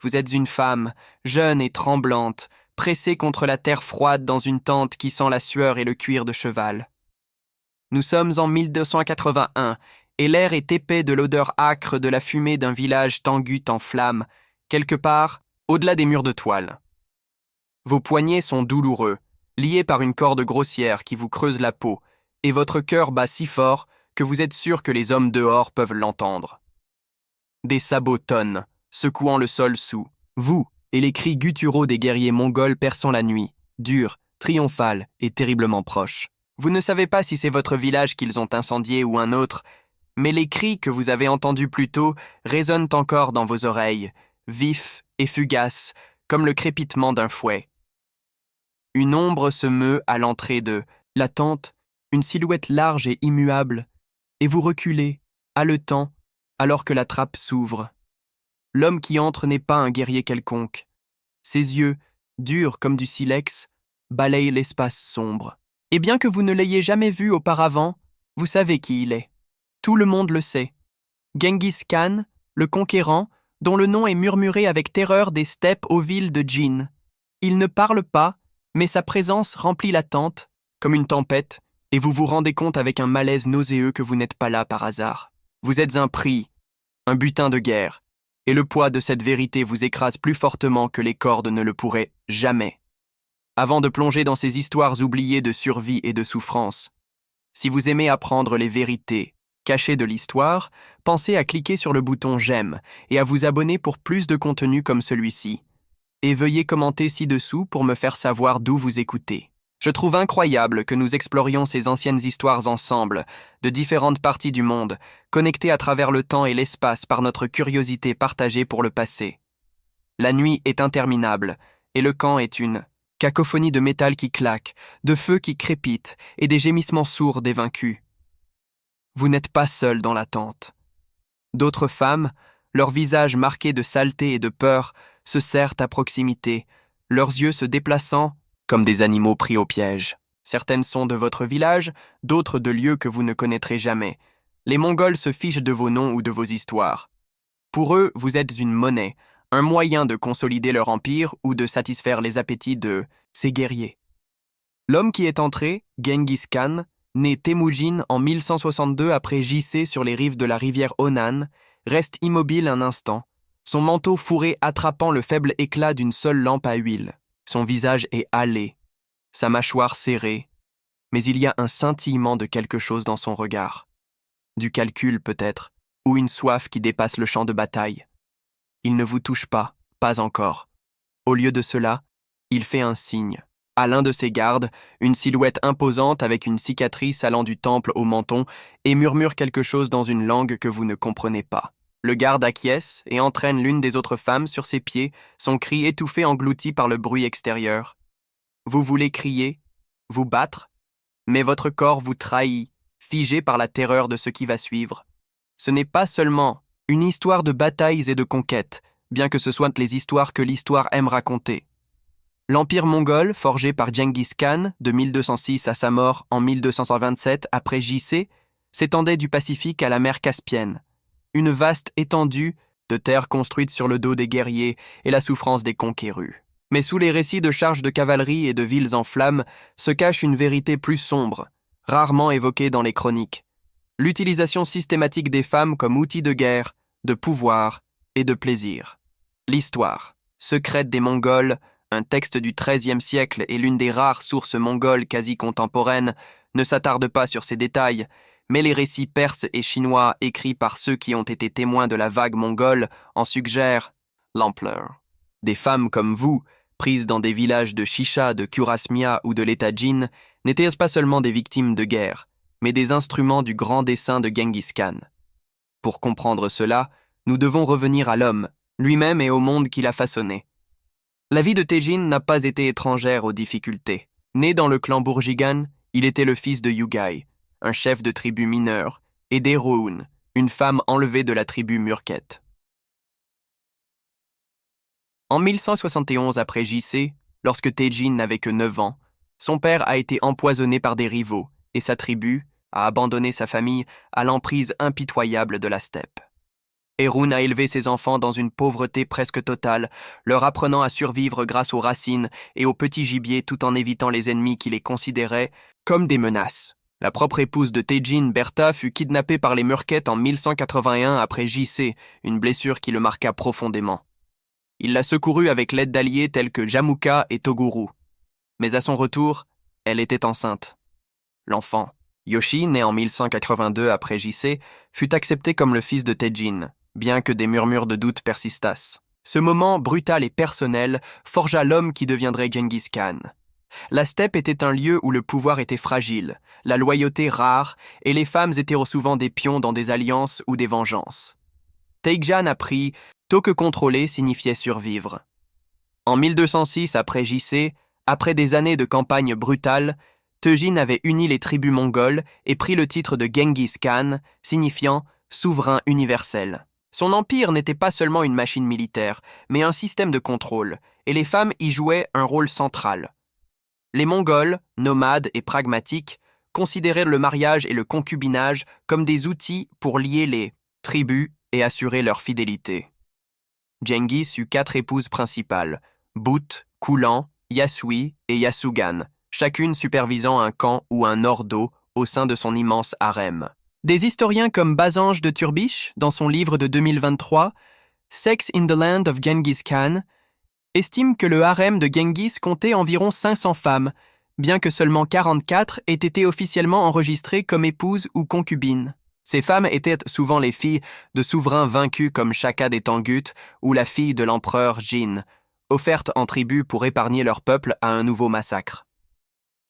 Vous êtes une femme, jeune et tremblante, pressée contre la terre froide dans une tente qui sent la sueur et le cuir de cheval. Nous sommes en 1281, et l'air est épais de l'odeur âcre de la fumée d'un village tangut en flammes, quelque part, au-delà des murs de toile. Vos poignets sont douloureux, liés par une corde grossière qui vous creuse la peau, et votre cœur bat si fort que vous êtes sûr que les hommes dehors peuvent l'entendre. Des sabots tonnent, secouant le sol sous vous, et les cris gutturaux des guerriers mongols perçant la nuit, durs, triomphales et terriblement proches. Vous ne savez pas si c'est votre village qu'ils ont incendié ou un autre, mais les cris que vous avez entendus plus tôt résonnent encore dans vos oreilles, vifs et fugaces, comme le crépitement d'un fouet. Une ombre se meut à l'entrée de la tente, une silhouette large et immuable, et vous reculez, haletant, alors que la trappe s'ouvre. L'homme qui entre n'est pas un guerrier quelconque. Ses yeux, durs comme du silex, balayent l'espace sombre. Et bien que vous ne l'ayez jamais vu auparavant, vous savez qui il est. Tout le monde le sait. Genghis Khan, le conquérant, dont le nom est murmuré avec terreur des steppes aux villes de Jin. Il ne parle pas, mais sa présence remplit la tente, comme une tempête, et vous vous rendez compte avec un malaise nauséeux que vous n'êtes pas là par hasard. Vous êtes un prix, un butin de guerre, et le poids de cette vérité vous écrase plus fortement que les cordes ne le pourraient jamais. Avant de plonger dans ces histoires oubliées de survie et de souffrance, si vous aimez apprendre les vérités cachées de l'histoire, pensez à cliquer sur le bouton « J'aime » et à vous abonner pour plus de contenu comme celui-ci. Et veuillez commenter ci-dessous pour me faire savoir d'où vous écoutez. Je trouve incroyable que nous explorions ces anciennes histoires ensemble, de différentes parties du monde, connectées à travers le temps et l'espace par notre curiosité partagée pour le passé. La nuit est interminable, et le camp est une cacophonie de métal qui claque, de feu qui crépite, et des gémissements sourds des vaincus. Vous n'êtes pas seul dans la tente. D'autres femmes, leurs visages marqués de saleté et de peur, se serrent à proximité, leurs yeux se déplaçant comme des animaux pris au piège. Certaines sont de votre village, d'autres de lieux que vous ne connaîtrez jamais. Les Mongols se fichent de vos noms ou de vos histoires. Pour eux, vous êtes une monnaie, un moyen de consolider leur empire ou de satisfaire les appétits de ces guerriers. L'homme qui est entré, Genghis Khan, né Temujin en 1162 après J.C. sur les rives de la rivière Honan, reste immobile un instant, son manteau fourré attrapant le faible éclat d'une seule lampe à huile. Son visage est hâlé, sa mâchoire serrée, mais il y a un scintillement de quelque chose dans son regard. Du calcul peut-être, ou une soif qui dépasse le champ de bataille. Il ne vous touche pas, pas encore. Au lieu de cela, il fait un signe. À l'un de ses gardes, une silhouette imposante avec une cicatrice allant du temple au menton et murmure quelque chose dans une langue que vous ne comprenez pas. Le garde acquiesce et entraîne l'une des autres femmes sur ses pieds, son cri étouffé englouti par le bruit extérieur. Vous voulez crier, vous battre, mais votre corps vous trahit, figé par la terreur de ce qui va suivre. Ce n'est pas seulement une histoire de batailles et de conquêtes, bien que ce soient les histoires que l'histoire aime raconter. L'empire mongol, forgé par Genghis Khan de 1206 à sa mort en 1227 après J.C., s'étendait du Pacifique à la mer Caspienne. Une vaste étendue de terre construite sur le dos des guerriers et la souffrance des conquérus. Mais sous les récits de charges de cavalerie et de villes en flammes se cache une vérité plus sombre, rarement évoquée dans les chroniques. L'utilisation systématique des femmes comme outil de guerre, de pouvoir et de plaisir. L'histoire secrète des Mongols, un texte du XIIIe siècle et l'une des rares sources mongoles quasi contemporaines, ne s'attarde pas sur ces détails, mais les récits perses et chinois écrits par ceux qui ont été témoins de la vague mongole en suggèrent l'ampleur. Des femmes comme vous, prises dans des villages de Shisha, de Kurasmia ou de l'état Jin, n'étaient pas seulement des victimes de guerre, mais des instruments du grand dessein de Genghis Khan. Pour comprendre cela, nous devons revenir à l'homme, lui-même et au monde qu'il a façonné. La vie de Tejin n'a pas été étrangère aux difficultés. Né dans le clan Bourjigan, il était le fils de Yugai, un chef de tribu mineur, et d'Eroun, une femme enlevée de la tribu Murket. En 1171 après J.C., lorsque Tejin n'avait que 9 ans, son père a été empoisonné par des rivaux, et sa tribu a abandonné sa famille à l'emprise impitoyable de la steppe. Erun a élevé ses enfants dans une pauvreté presque totale, leur apprenant à survivre grâce aux racines et au petit gibier tout en évitant les ennemis qui les considéraient comme des menaces. La propre épouse de Tejin, Bertha, fut kidnappée par les Murket en 1181 après JC, une blessure qui le marqua profondément. Il l'a secourue avec l'aide d'alliés tels que Jamukha et Toguru. Mais à son retour, elle était enceinte. L'enfant, Yoshi, né en 1182 après JC, fut accepté comme le fils de Tejin, bien que des murmures de doute persistassent. Ce moment brutal et personnel forgea l'homme qui deviendrait Genghis Khan. La steppe était un lieu où le pouvoir était fragile, la loyauté rare, et les femmes étaient souvent des pions dans des alliances ou des vengeances. Teikjan apprit tôt que contrôler signifiait survivre. En 1206 après JC, après des années de campagne brutale, Tejin avait uni les tribus mongoles et pris le titre de Genghis Khan, signifiant souverain universel. Son empire n'était pas seulement une machine militaire, mais un système de contrôle, et les femmes y jouaient un rôle central. Les Mongols, nomades et pragmatiques, considéraient le mariage et le concubinage comme des outils pour lier les tribus et assurer leur fidélité. Genghis eut 4 épouses principales, Bout, Kulan, Yasui et Yasugan, chacune supervisant un camp ou un ordo au sein de son immense harem. Des historiens comme Basange de Turbiche, dans son livre de 2023, Sex in the Land of Genghis Khan, estiment que le harem de Genghis comptait environ 500 femmes, bien que seulement 44 aient été officiellement enregistrées comme épouses ou concubines. Ces femmes étaient souvent les filles de souverains vaincus comme Shaka des Tangut ou la fille de l'empereur Jin, offertes en tribut pour épargner leur peuple à un nouveau massacre.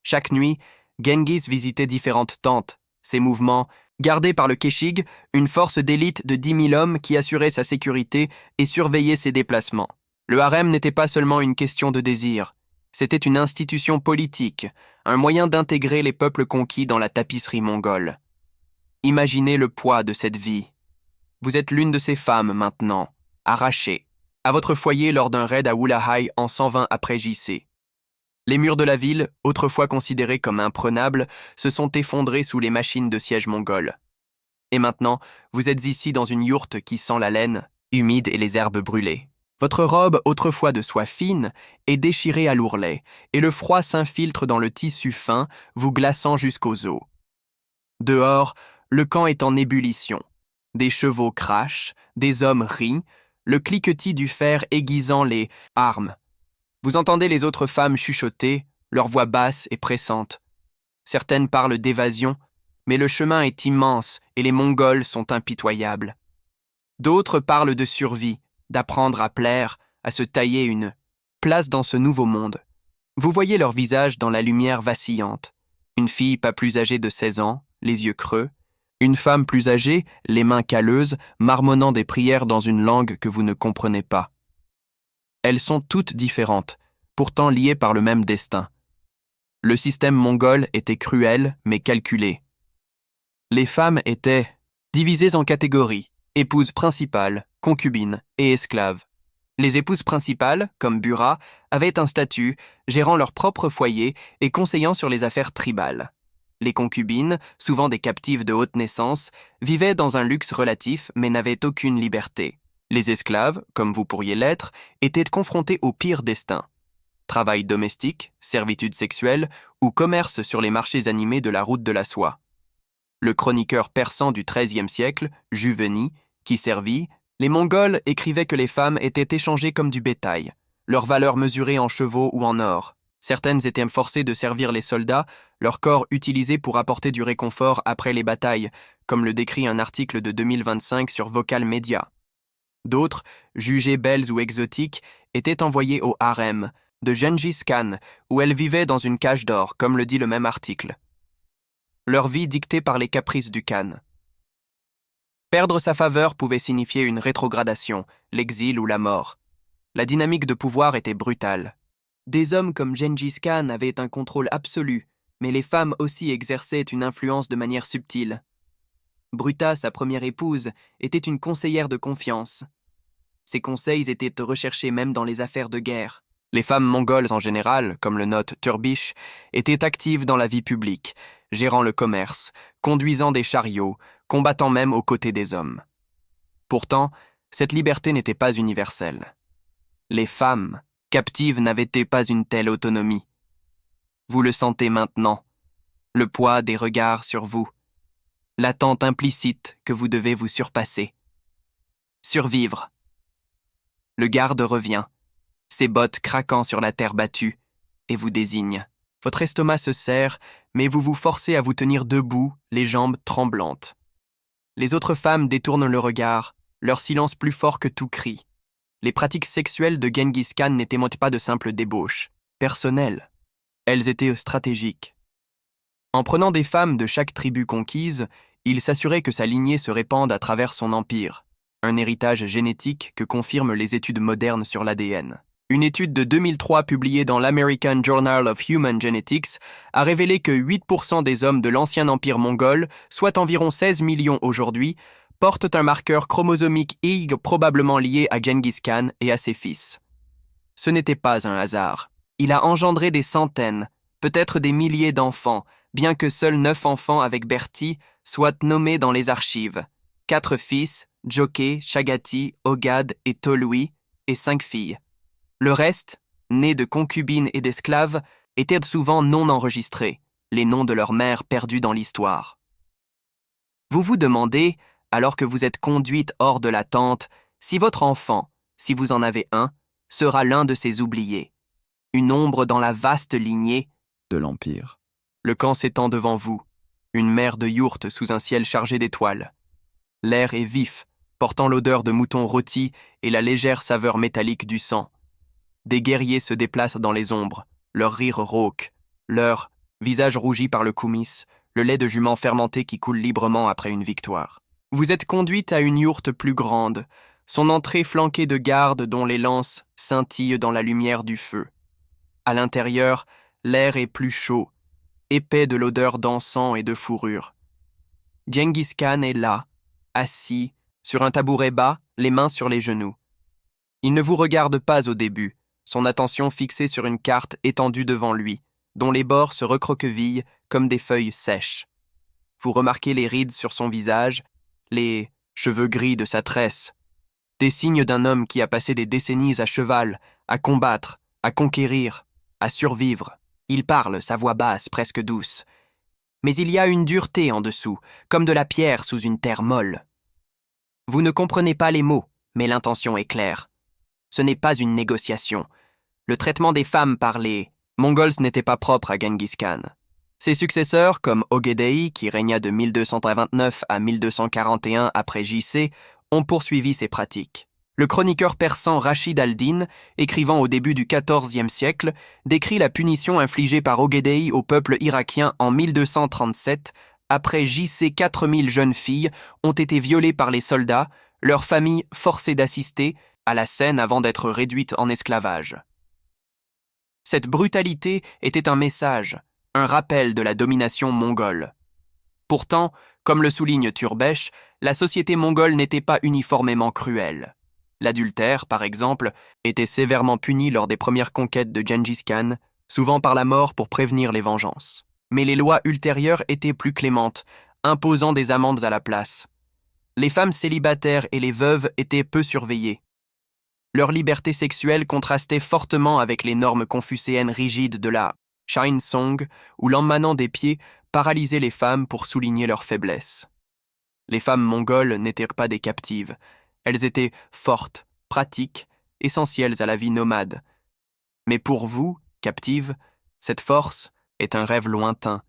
Chaque nuit, Genghis visitait différentes tentes. Ses mouvements, gardés par le Keshig, une force d'élite de 10 000 hommes qui assurait sa sécurité et surveillait ses déplacements. Le harem n'était pas seulement une question de désir, c'était une institution politique, un moyen d'intégrer les peuples conquis dans la tapisserie mongole. Imaginez le poids de cette vie. Vous êtes l'une de ces femmes maintenant, arrachée, à votre foyer lors d'un raid à Wulahai en 120 après JC. Les murs de la ville, autrefois considérés comme imprenables, se sont effondrés sous les machines de siège mongoles. Et maintenant, vous êtes ici dans une yourte qui sent la laine, humide et les herbes brûlées. Votre robe, autrefois de soie fine, est déchirée à l'ourlet, et le froid s'infiltre dans le tissu fin, vous glaçant jusqu'aux os. Dehors, le camp est en ébullition. Des chevaux crachent, des hommes rient, le cliquetis du fer aiguisant les armes. Vous entendez les autres femmes chuchoter, leur voix basse et pressante. Certaines parlent d'évasion, mais le chemin est immense et les Mongols sont impitoyables. D'autres parlent de survie, d'apprendre à plaire, à se tailler une place dans ce nouveau monde. Vous voyez leur visage dans la lumière vacillante. Une fille pas plus âgée de 16 ans, les yeux creux. Une femme plus âgée, les mains calleuses, marmonnant des prières dans une langue que vous ne comprenez pas. Elles sont toutes différentes, pourtant liées par le même destin. Le système mongol était cruel, mais calculé. Les femmes étaient divisées en catégories, épouses principales, concubines et esclaves. Les épouses principales, comme Bura, avaient un statut, gérant leur propre foyer et conseillant sur les affaires tribales. Les concubines, souvent des captives de haute naissance, vivaient dans un luxe relatif mais n'avaient aucune liberté. Les esclaves, comme vous pourriez l'être, étaient confrontés au pire destin. Travail domestique, servitude sexuelle ou commerce sur les marchés animés de la route de la soie. Le chroniqueur persan du XIIIe siècle, Juveni, qui servit, les Mongols écrivaient que les femmes étaient échangées comme du bétail, leur valeur mesurée en chevaux ou en or. Certaines étaient forcées de servir les soldats, leur corps utilisé pour apporter du réconfort après les batailles, comme le décrit un article de 2025 sur Vocal Media. D'autres, jugées belles ou exotiques, étaient envoyées au harem de Genghis Khan, où elles vivaient dans une cage d'or, comme le dit le même article. Leur vie dictée par les caprices du Khan. Perdre sa faveur pouvait signifier une rétrogradation, l'exil ou la mort. La dynamique de pouvoir était brutale. Des hommes comme Genghis Khan avaient un contrôle absolu, mais les femmes aussi exerçaient une influence de manière subtile. Bruta, sa première épouse, était une conseillère de confiance. Ses conseils étaient recherchés même dans les affaires de guerre. Les femmes mongoles en général, comme le note Turbiche, étaient actives dans la vie publique, gérant le commerce, conduisant des chariots, combattant même aux côtés des hommes. Pourtant, cette liberté n'était pas universelle. Les femmes, captives, n'avaient pas une telle autonomie. Vous le sentez maintenant, le poids des regards sur vous, l'attente implicite que vous devez vous surpasser. Survivre. Le garde revient, ses bottes craquant sur la terre battue, et vous désigne. Votre estomac se serre, mais vous vous forcez à vous tenir debout, les jambes tremblantes. Les autres femmes détournent le regard, leur silence plus fort que tout cri. Les pratiques sexuelles de Genghis Khan n'étaient pas de simples débauches, personnelles. Elles étaient stratégiques. En prenant des femmes de chaque tribu conquise, il s'assurait que sa lignée se répande à travers son empire, un héritage génétique que confirment les études modernes sur l'ADN. Une étude de 2003 publiée dans l'American Journal of Human Genetics a révélé que 8% des hommes de l'ancien empire mongol, soit environ 16 millions aujourd'hui, portent un marqueur chromosomique Y probablement lié à Genghis Khan et à ses fils. Ce n'était pas un hasard. Il a engendré des centaines, peut-être des milliers d'enfants, bien que seuls 9 enfants avec Berti soient nommés dans les archives. 4 fils, Joké, Chagati, Ogad et Tolui, et 5 filles. Le reste, nés de concubines et d'esclaves, étaient souvent non enregistrés, les noms de leurs mères perdus dans l'histoire. Vous vous demandez, alors que vous êtes conduite hors de la tente, si votre enfant, si vous en avez un, sera l'un de ces oubliés. Une ombre dans la vaste lignée de l'Empire. Le camp s'étend devant vous, une mer de yourtes sous un ciel chargé d'étoiles. L'air est vif, portant l'odeur de moutons rôtis et la légère saveur métallique du sang. Des guerriers se déplacent dans les ombres, leur rire rauque, leur visage rougi par le koumis, le lait de jument fermenté qui coule librement après une victoire. Vous êtes conduite à une yourte plus grande, son entrée flanquée de gardes dont les lances scintillent dans la lumière du feu. À l'intérieur, l'air est plus chaud, épais de l'odeur d'encens et de fourrure. Genghis Khan est là, assis, sur un tabouret bas, les mains sur les genoux. Il ne vous regarde pas au début, son attention fixée sur une carte étendue devant lui, dont les bords se recroquevillent comme des feuilles sèches. Vous remarquez les rides sur son visage, les cheveux gris de sa tresse, des signes d'un homme qui a passé des décennies à cheval, à combattre, à conquérir, à survivre. Il parle, sa voix basse, presque douce. Mais il y a une dureté en dessous, comme de la pierre sous une terre molle. Vous ne comprenez pas les mots, mais l'intention est claire. Ce n'est pas une négociation. Le traitement des femmes par les Mongols n'était pas propre à Genghis Khan. Ses successeurs, comme Ogedei, qui régna de 1229 à 1241 après J.C., ont poursuivi ces pratiques. Le chroniqueur persan Rachid al-Din, écrivant au début du XIVe siècle, décrit la punition infligée par Ogedei au peuple irakien en 1237. Après J.C., 4000 jeunes filles ont été violées par les soldats, leurs familles forcées d'assister à la scène avant d'être réduites en esclavage. Cette brutalité était un message, un rappel de la domination mongole. Pourtant, comme le souligne Turbesh, la société mongole n'était pas uniformément cruelle. L'adultère, par exemple, était sévèrement puni lors des premières conquêtes de Gengis Khan, souvent par la mort pour prévenir les vengeances. Mais les lois ultérieures étaient plus clémentes, imposant des amendes à la place. Les femmes célibataires et les veuves étaient peu surveillées. Leur liberté sexuelle contrastait fortement avec les normes confucéennes rigides de la Shin Song, où l'emmanant des pieds paralysait les femmes pour souligner leur faiblesse. Les femmes mongoles n'étaient pas des captives. Elles étaient fortes, pratiques, essentielles à la vie nomade. Mais pour vous, captives, cette force est un rêve lointain.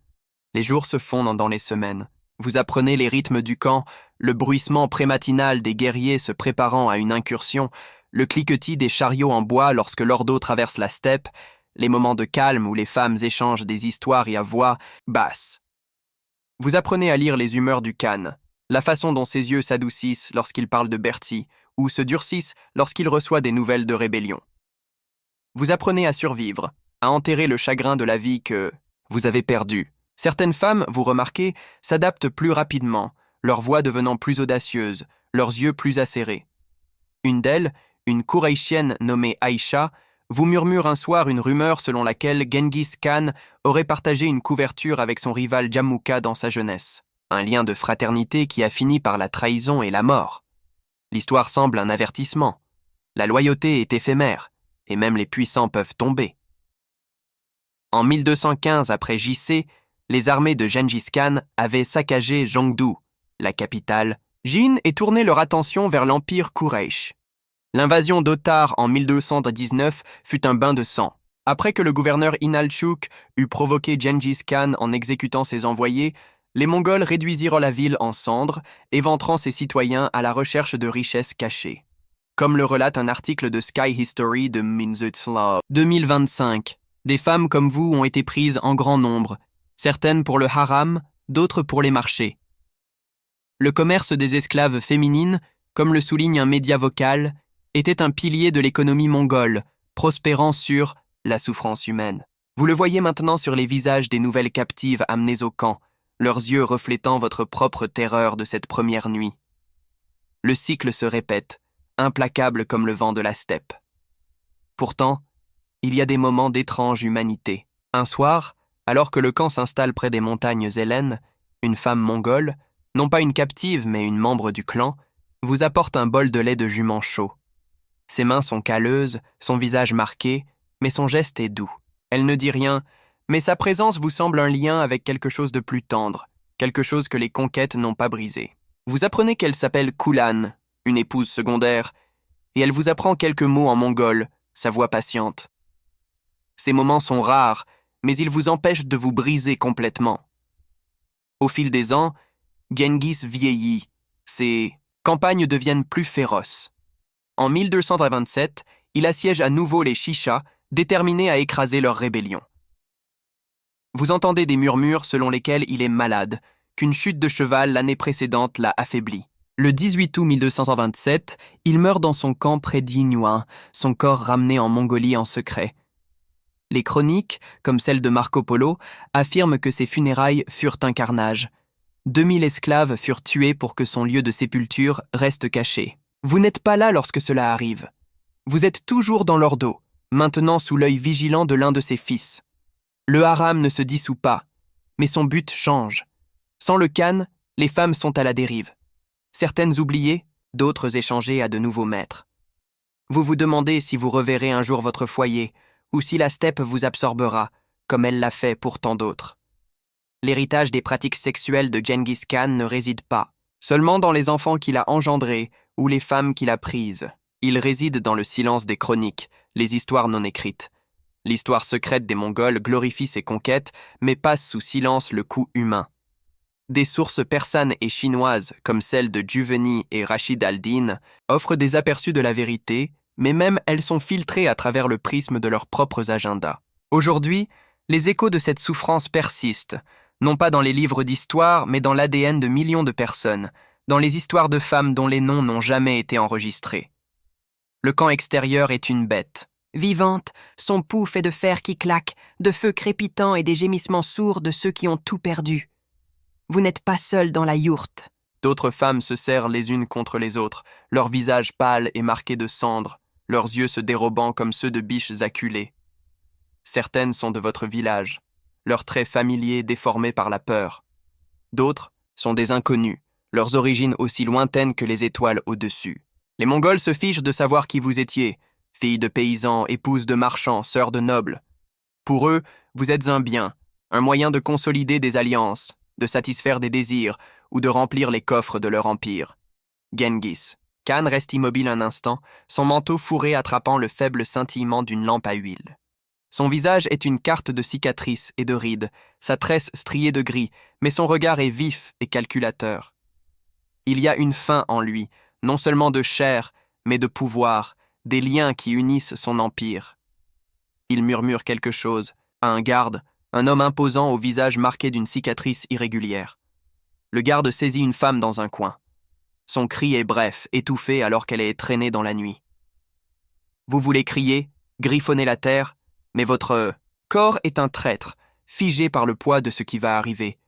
Les jours se fondent dans les semaines. Vous apprenez les rythmes du camp, le bruissement prématinal des guerriers se préparant à une incursion, le cliquetis des chariots en bois lorsque l'ordo traverse la steppe, les moments de calme où les femmes échangent des histoires et à voix basse. Vous apprenez à lire les humeurs du Khan, la façon dont ses yeux s'adoucissent lorsqu'il parle de Berti, ou se durcissent lorsqu'il reçoit des nouvelles de rébellion. Vous apprenez à survivre, à enterrer le chagrin de la vie que vous avez perdue. Certaines femmes, vous remarquez, s'adaptent plus rapidement, leur voix devenant plus audacieuse, leurs yeux plus acérés. Une d'elles, une Qurayshienne nommée Aïcha, vous murmure un soir une rumeur selon laquelle Genghis Khan aurait partagé une couverture avec son rival Jamukha dans sa jeunesse. Un lien de fraternité qui a fini par la trahison et la mort. L'histoire semble un avertissement. La loyauté est éphémère, et même les puissants peuvent tomber. En 1215 après JC, les armées de Gengis Khan avaient saccagé Jongdu, la capitale, Jin, et tourné leur attention vers l'empire Quraysh. L'invasion d'Ottar en 1219 fut un bain de sang. Après que le gouverneur Inalchuk eut provoqué Gengis Khan en exécutant ses envoyés, les Mongols réduisirent la ville en cendres, éventrant ses citoyens à la recherche de richesses cachées. Comme le relate un article de Sky History de Minzutzlaw 2025, des femmes comme vous ont été prises en grand nombre, certaines pour le haram, d'autres pour les marchés. Le commerce des esclaves féminines, comme le souligne un média vocal, était un pilier de l'économie mongole, prospérant sur la souffrance humaine. Vous le voyez maintenant sur les visages des nouvelles captives amenées au camp, leurs yeux reflétant votre propre terreur de cette première nuit. Le cycle se répète, implacable comme le vent de la steppe. Pourtant, il y a des moments d'étrange humanité. Un soir, alors que le camp s'installe près des montagnes hellènes, une femme mongole, non pas une captive mais une membre du clan, vous apporte un bol de lait de jument chaud. Ses mains sont calleuses, son visage marqué, mais son geste est doux. Elle ne dit rien, mais sa présence vous semble un lien avec quelque chose de plus tendre, quelque chose que les conquêtes n'ont pas brisé. Vous apprenez qu'elle s'appelle Kulan, une épouse secondaire, et elle vous apprend quelques mots en mongol, sa voix patiente. Ces moments sont rares, mais ils vous empêchent de vous briser complètement. Au fil des ans, Genghis vieillit, ses campagnes deviennent plus féroces. En 1227, il assiège à nouveau les Shishas, déterminé à écraser leur rébellion. Vous entendez des murmures selon lesquels il est malade, qu'une chute de cheval l'année précédente l'a affaibli. Le 18 août 1227, il meurt dans son camp près d'Inyuan, son corps ramené en Mongolie en secret. Les chroniques, comme celle de Marco Polo, affirment que ses funérailles furent un carnage. 2000 esclaves furent tués pour que son lieu de sépulture reste caché. Vous n'êtes pas là lorsque cela arrive. Vous êtes toujours dans leur dos, maintenant sous l'œil vigilant de l'un de ses fils. Le haram ne se dissout pas, mais son but change. Sans le khan, les femmes sont à la dérive. Certaines oubliées, d'autres échangées à de nouveaux maîtres. Vous vous demandez si vous reverrez un jour votre foyer, ou si la steppe vous absorbera, comme elle l'a fait pour tant d'autres. L'héritage des pratiques sexuelles de Gengis Khan ne réside pas seulement dans les enfants qu'il a engendrés ou les femmes qu'il a prises. Il réside dans le silence des chroniques, les histoires non écrites. L'histoire secrète des Mongols glorifie ses conquêtes, mais passe sous silence le coût humain. Des sources persanes et chinoises, comme celles de Juveni et Rachid al-Din, offrent des aperçus de la vérité, mais même elles sont filtrées à travers le prisme de leurs propres agendas. Aujourd'hui, les échos de cette souffrance persistent, non pas dans les livres d'histoire, mais dans l'ADN de millions de personnes, dans les histoires de femmes dont les noms n'ont jamais été enregistrés. Le camp extérieur est une bête. Vivante, son pouls fait de fer qui claque, de feu crépitant et des gémissements sourds de ceux qui ont tout perdu. Vous n'êtes pas seul dans la yourte. D'autres femmes se serrent les unes contre les autres, leurs visages pâles et marqués de cendres, leurs yeux se dérobant comme ceux de biches acculées. Certaines sont de votre village, leurs traits familiers déformés par la peur. D'autres sont des inconnus, leurs origines aussi lointaines que les étoiles au-dessus. Les Mongols se fichent de savoir qui vous étiez, filles de paysans, épouses de marchands, sœurs de nobles. Pour eux, vous êtes un bien, un moyen de consolider des alliances, de satisfaire des désirs ou de remplir les coffres de leur empire. Genghis Khan reste immobile un instant, son manteau fourré attrapant le faible scintillement d'une lampe à huile. Son visage est une carte de cicatrices et de rides, sa tresse striée de gris, mais son regard est vif et calculateur. Il y a une faim en lui, non seulement de chair, mais de pouvoir, des liens qui unissent son empire. Il murmure quelque chose à un garde, un homme imposant au visage marqué d'une cicatrice irrégulière. Le garde saisit une femme dans un coin. Son cri est bref, étouffé alors qu'elle est traînée dans la nuit. Vous voulez crier, griffonner la terre, mais votre corps est un traître, figé par le poids de ce qui va arriver.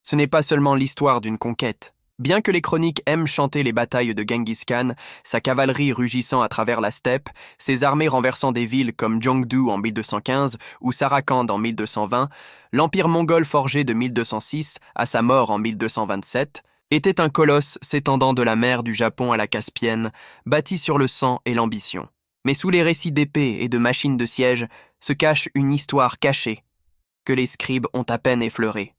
Ce n'est pas seulement l'histoire d'une conquête. Bien que les chroniques aiment chanter les batailles de Genghis Khan, sa cavalerie rugissant à travers la steppe, ses armées renversant des villes comme Jongdu en 1215 ou Sarakand en 1220, l'empire mongol forgé de 1206 à sa mort en 1227, était un colosse s'étendant de la mer du Japon à la Caspienne, bâti sur le sang et l'ambition. Mais sous les récits d'épées et de machines de siège se cache une histoire cachée, que les scribes ont à peine effleurée.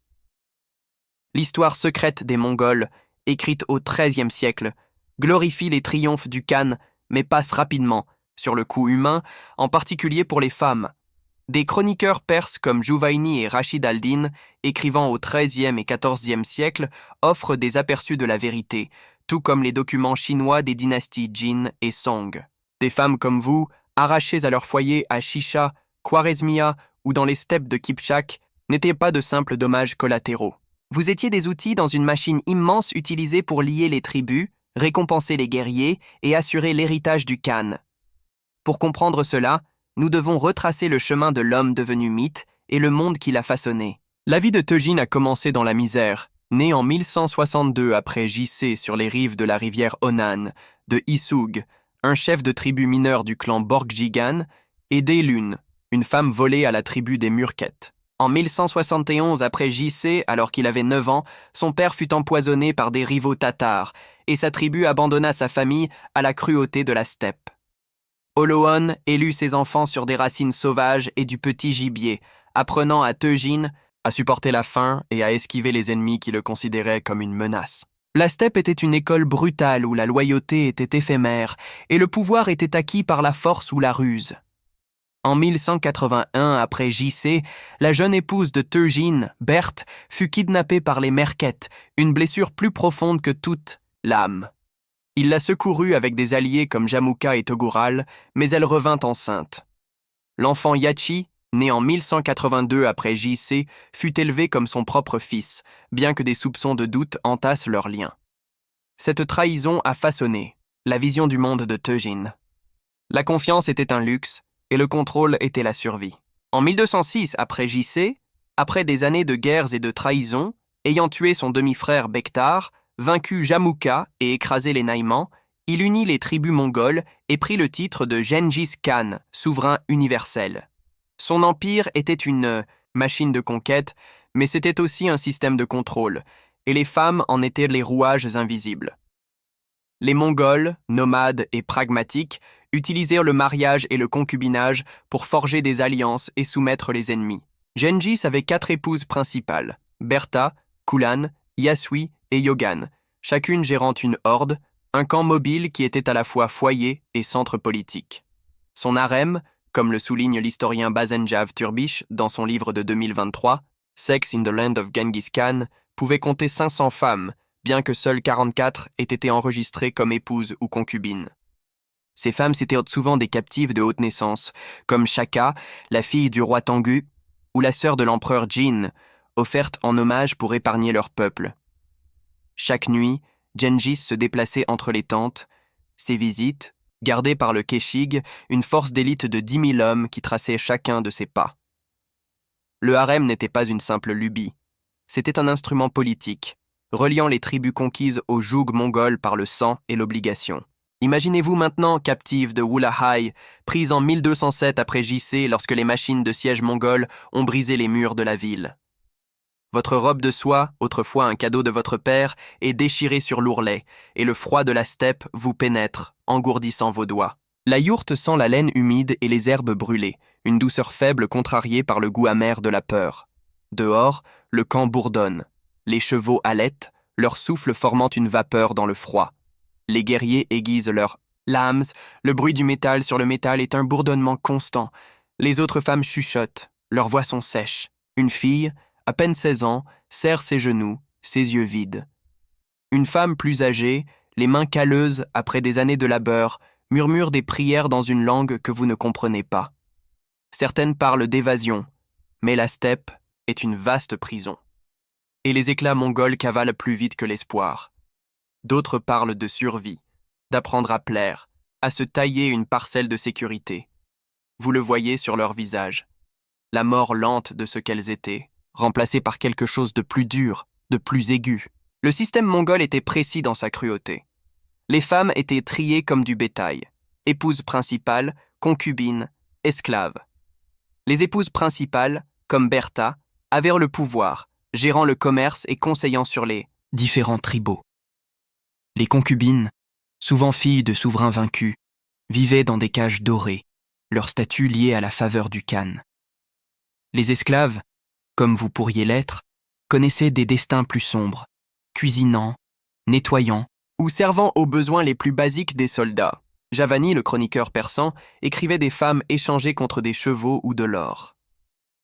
L'histoire secrète des Mongols, écrite au XIIIe siècle, glorifie les triomphes du Khan, mais passe rapidement sur le coût humain, en particulier pour les femmes. Des chroniqueurs perses comme Jouvaini et Rachid al-Din, écrivant au XIIIe et XIVe siècle, offrent des aperçus de la vérité, tout comme les documents chinois des dynasties Jin et Song. Des femmes comme vous, arrachées à leur foyer à Shisha, Khwarezmia ou dans les steppes de Kipchak, n'étaient pas de simples dommages collatéraux. Vous étiez des outils dans une machine immense utilisée pour lier les tribus, récompenser les guerriers et assurer l'héritage du Khan. Pour comprendre cela, nous devons retracer le chemin de l'homme devenu mythe et le monde qui l'a façonné. La vie de Tejin a commencé dans la misère. Né en 1162 après J.C. sur les rives de la rivière Onan, de Issoug, un chef de tribu mineur du clan Borgjigan, et d'Elun, une femme volée à la tribu des Murket. En 1171 après J.C., alors qu'il avait 9 ans, son père fut empoisonné par des rivaux tatars, et sa tribu abandonna sa famille à la cruauté de la steppe. Oloon élut ses enfants sur des racines sauvages et du petit gibier, apprenant à Tejin à supporter la faim et à esquiver les ennemis qui le considéraient comme une menace. La steppe était une école brutale où la loyauté était éphémère et le pouvoir était acquis par la force ou la ruse. En 1181, après J.C., la jeune épouse de Tejin, Berthe, fut kidnappée par les Merket, une blessure plus profonde que toute, l'âme. Il la secourut avec des alliés comme Jamukha et Togural, mais elle revint enceinte. L'enfant Yachi, né en 1182 après J.C., fut élevé comme son propre fils, bien que des soupçons de doute entassent leurs liens. Cette trahison a façonné la vision du monde de Tejin. La confiance était un luxe, et le contrôle était la survie. En 1206 après J.C., après des années de guerres et de trahisons, ayant tué son demi-frère Bektar, vaincu Jamukha et écrasé les Naïmans, il unit les tribus mongoles et prit le titre de Gengis Khan, souverain universel. Son empire était une machine de conquête, mais c'était aussi un système de contrôle, et les femmes en étaient les rouages invisibles. Les Mongols, nomades et pragmatiques, utilisèrent le mariage et le concubinage pour forger des alliances et soumettre les ennemis. Gengis avait 4 épouses principales, Bertha, Kulan, Yasui et Yogan, chacune gérant une horde, un camp mobile qui était à la fois foyer et centre politique. Son harem, comme le souligne l'historien Bazenjav Turbish dans son livre de 2023, Sex in the Land of Genghis Khan, pouvait compter 500 femmes, bien que seules 44 aient été enregistrées comme épouses ou concubines. Ces femmes c'étaient souvent des captives de haute naissance, comme Shaka, la fille du roi Tengu, ou la sœur de l'empereur Jin, offerte en hommage pour épargner leur peuple. Chaque nuit, Gengis se déplaçait entre les tentes. Ses visites, gardées par le Keshig, une force d'élite de 10 000 hommes qui traçaient chacun de ses pas. Le harem n'était pas une simple lubie. C'était un instrument politique, reliant les tribus conquises au joug mongol par le sang et l'obligation. Imaginez-vous maintenant captive de Wulahai, prise en 1207 après J.C. lorsque les machines de siège mongoles ont brisé les murs de la ville. Votre robe de soie, autrefois un cadeau de votre père, est déchirée sur l'ourlet, et le froid de la steppe vous pénètre, engourdissant vos doigts. La yourte sent la laine humide et les herbes brûlées, une douceur faible contrariée par le goût amer de la peur. Dehors, le camp bourdonne. Les chevaux halètent, leur souffle formant une vapeur dans le froid. Les guerriers aiguisent leurs lams, le bruit du métal sur le métal est un bourdonnement constant. Les autres femmes chuchotent, leurs voix sont sèches. Une fille, à peine 16 ans, serre ses genoux, ses yeux vides. Une femme plus âgée, les mains calleuses après des années de labeur, murmure des prières dans une langue que vous ne comprenez pas. Certaines parlent d'évasion, mais la steppe est une vaste prison. Et les éclats mongols cavalent plus vite que l'espoir. D'autres parlent de survie, d'apprendre à plaire, à se tailler une parcelle de sécurité. Vous le voyez sur leur visage. La mort lente de ce qu'elles étaient, remplacée par quelque chose de plus dur, de plus aigu. Le système mongol était précis dans sa cruauté. Les femmes étaient triées comme du bétail. Épouses principales, concubines, esclaves. Les épouses principales, comme Bertha, avaient le pouvoir, gérant le commerce et conseillant sur les différents tribaux. Les concubines, souvent filles de souverains vaincus, vivaient dans des cages dorées, leur statut lié à la faveur du khan. Les esclaves, comme vous pourriez l'être, connaissaient des destins plus sombres, cuisinant, nettoyant ou servant aux besoins les plus basiques des soldats. Javani, le chroniqueur persan, écrivait des femmes échangées contre des chevaux ou de l'or.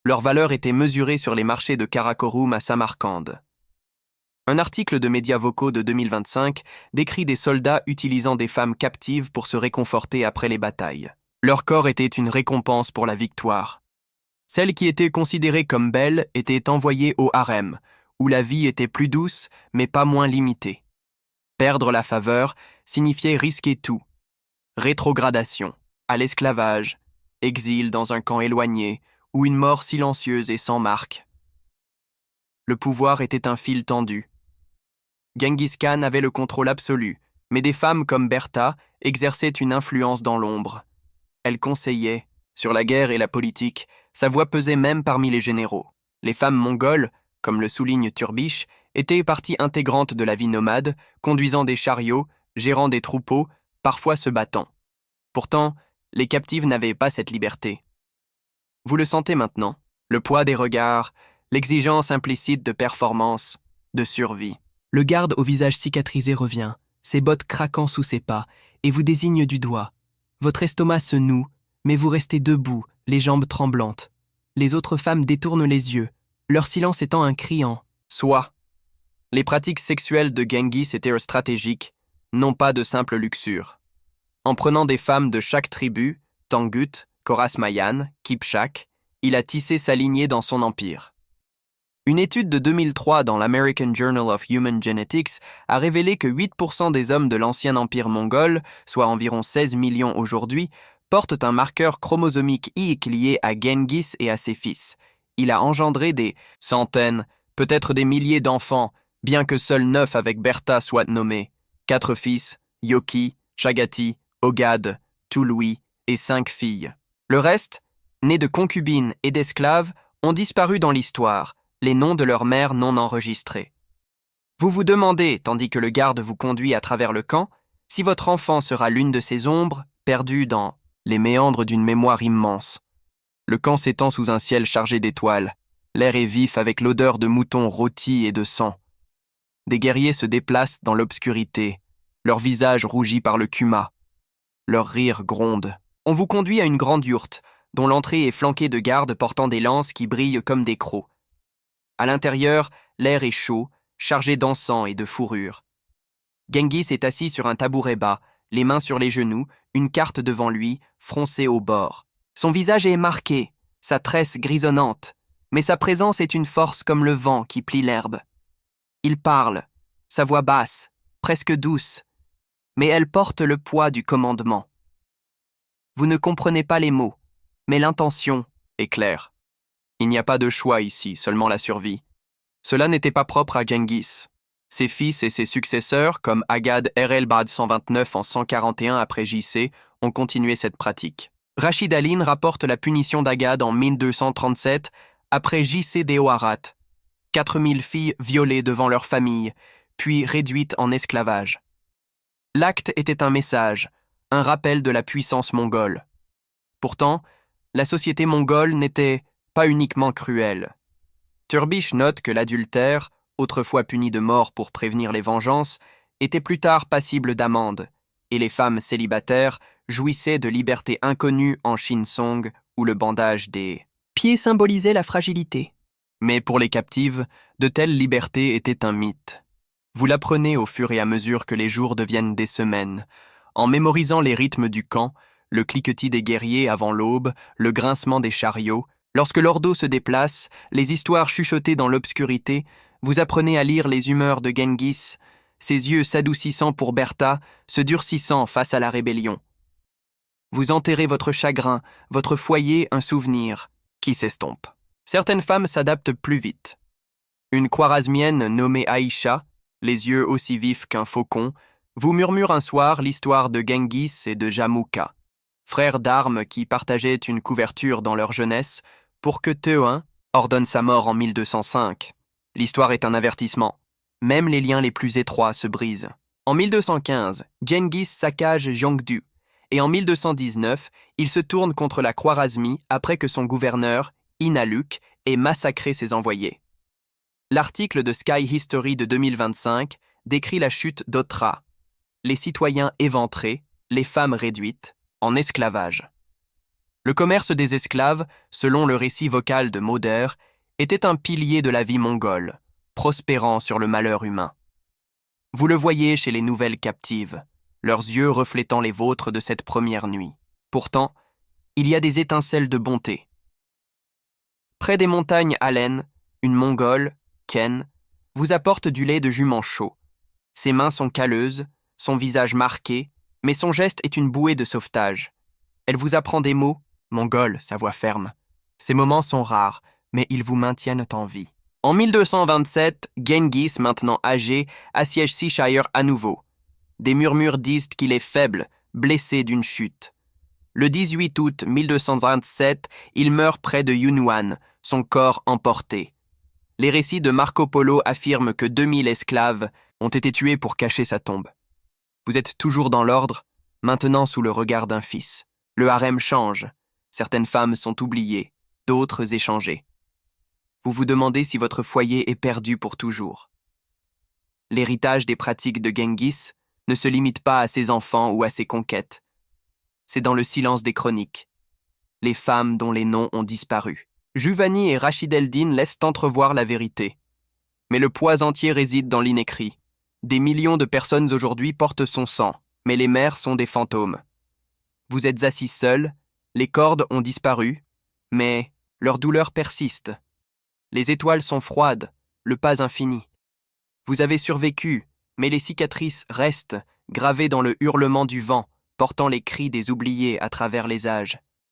Leur valeur était mesurée sur les marchés de Karakorum à Samarcande. Un article de Médias Vocaux de 2025 décrit des soldats utilisant des femmes captives pour se réconforter après les batailles. Leur corps était une récompense pour la victoire. Celles qui étaient considérées comme belles étaient envoyées au harem, où la vie était plus douce mais pas moins limitée. Perdre la faveur signifiait risquer tout. Rétrogradation, à l'esclavage, exil dans un camp éloigné ou une mort silencieuse et sans marque. Le pouvoir était un fil tendu. Genghis Khan avait le contrôle absolu, mais des femmes comme Bertha exerçaient une influence dans l'ombre. Elle conseillait, sur la guerre et la politique, sa voix pesait même parmi les généraux. Les femmes mongoles, comme le souligne Turbish, étaient partie intégrante de la vie nomade, conduisant des chariots, gérant des troupeaux, parfois se battant. Pourtant, les captives n'avaient pas cette liberté. Vous le sentez maintenant, le poids des regards, l'exigence implicite de performance, de survie. Le garde au visage cicatrisé revient, ses bottes craquant sous ses pas, et vous désigne du doigt. Votre estomac se noue, mais vous restez debout, les jambes tremblantes. Les autres femmes détournent les yeux, leur silence étant un criant. Soit. Les pratiques sexuelles de Genghis étaient stratégiques, non pas de simple luxure. En prenant des femmes de chaque tribu, Tangut, Korasmayan, Kipchak, il a tissé sa lignée dans son empire. Une étude de 2003 dans l'American Journal of Human Genetics a révélé que 8% des hommes de l'ancien empire mongol, soit environ 16 millions aujourd'hui, portent un marqueur chromosomique Y lié à Genghis et à ses fils. Il a engendré des centaines, peut-être des milliers d'enfants, bien que seuls 9 avec Bertha soient nommés. 4 fils, Yoki, Chagati, Ogad, Tului et 5 filles. Le reste, nés de concubines et d'esclaves, ont disparu dans l'histoire, les noms de leurs mères non enregistrés. Vous vous demandez, tandis que le garde vous conduit à travers le camp, si votre enfant sera l'une de ces ombres, perdue dans les méandres d'une mémoire immense. Le camp s'étend sous un ciel chargé d'étoiles. L'air est vif avec l'odeur de moutons rôtis et de sang. Des guerriers se déplacent dans l'obscurité, leur visage rougi par le kuma. Leur rire gronde. On vous conduit à une grande yourte, dont l'entrée est flanquée de gardes portant des lances qui brillent comme des crocs. À l'intérieur, l'air est chaud, chargé d'encens et de fourrure. Genghis est assis sur un tabouret bas, les mains sur les genoux, une carte devant lui, froncée au bord. Son visage est marqué, sa tresse grisonnante, mais sa présence est une force comme le vent qui plie l'herbe. Il parle, sa voix basse, presque douce, mais elle porte le poids du commandement. Vous ne comprenez pas les mots, mais l'intention est claire. Il n'y a pas de choix ici, seulement la survie. Cela n'était pas propre à Genghis. Ses fils et ses successeurs, comme Agad Erelbad 129 en 141 après JC, ont continué cette pratique. Rachid Aline rapporte la punition d'Agad en 1237 après JC d'Eoharat. 4000 filles violées devant leur famille, puis réduites en esclavage. L'acte était un message, un rappel de la puissance mongole. Pourtant, la société mongole n'était pas uniquement cruelle. Turbish note que l'adultère, autrefois puni de mort pour prévenir les vengeances, était plus tard passible d'amende, et les femmes célibataires jouissaient de libertés inconnues en Shinsong où le bandage des pieds symbolisait la fragilité. Mais pour les captives, de telles libertés étaient un mythe. Vous l'apprenez au fur et à mesure que les jours deviennent des semaines, en mémorisant les rythmes du camp, le cliquetis des guerriers avant l'aube, le grincement des chariots. Lorsque l'ordo se déplace, les histoires chuchotées dans l'obscurité, vous apprenez à lire les humeurs de Genghis, ses yeux s'adoucissant pour Bertha, se durcissant face à la rébellion. Vous enterrez votre chagrin, votre foyer un souvenir, qui s'estompe. Certaines femmes s'adaptent plus vite. Une Khwarezmienne nommée Aïcha, les yeux aussi vifs qu'un faucon, vous murmure un soir l'histoire de Genghis et de Jamouka, frères d'armes qui partageaient une couverture dans leur jeunesse, pour que Théoin ordonne sa mort en 1205. L'histoire est un avertissement. Même les liens les plus étroits se brisent. En 1215, Genghis saccage Gyeongdu, et en 1219, il se tourne contre la Khwarezmie après que son gouverneur, Inaluk, ait massacré ses envoyés. L'article de Sky History de 2025 décrit la chute d'Ottra, les citoyens éventrés, les femmes réduites, en esclavage. Le commerce des esclaves, selon le récit vocal de Mauder, était un pilier de la vie mongole, prospérant sur le malheur humain. Vous le voyez chez les nouvelles captives, leurs yeux reflétant les vôtres de cette première nuit. Pourtant, il y a des étincelles de bonté. Près des montagnes Allen, une Mongole, Ken, vous apporte du lait de jument chaud. Ses mains sont calleuses, son visage marqué, mais son geste est une bouée de sauvetage. Elle vous apprend des mots, Mongole, sa voix ferme. Ces moments sont rares, mais ils vous maintiennent en vie. En 1227, Genghis, maintenant âgé, assiège Seashire à nouveau. Des murmures disent qu'il est faible, blessé d'une chute. Le 18 août 1227, il meurt près de Yunwan, son corps emporté. Les récits de Marco Polo affirment que 2000 esclaves ont été tués pour cacher sa tombe. Vous êtes toujours dans l'ordre, maintenant sous le regard d'un fils. Le harem change. Certaines femmes sont oubliées, d'autres échangées. Vous vous demandez si votre foyer est perdu pour toujours. L'héritage des pratiques de Genghis ne se limite pas à ses enfants ou à ses conquêtes. C'est dans le silence des chroniques. Les femmes dont les noms ont disparu. Juvani et Rachid el-Din laissent entrevoir la vérité. Mais le poids entier réside dans l'inécrit. Des millions de personnes aujourd'hui portent son sang, mais les mères sont des fantômes. Vous êtes assis seuls, les cordes ont disparu, mais leur douleur persiste. Les étoiles sont froides, le pas infini. Vous avez survécu, mais les cicatrices restent, gravées dans le hurlement du vent, portant les cris des oubliés à travers les âges.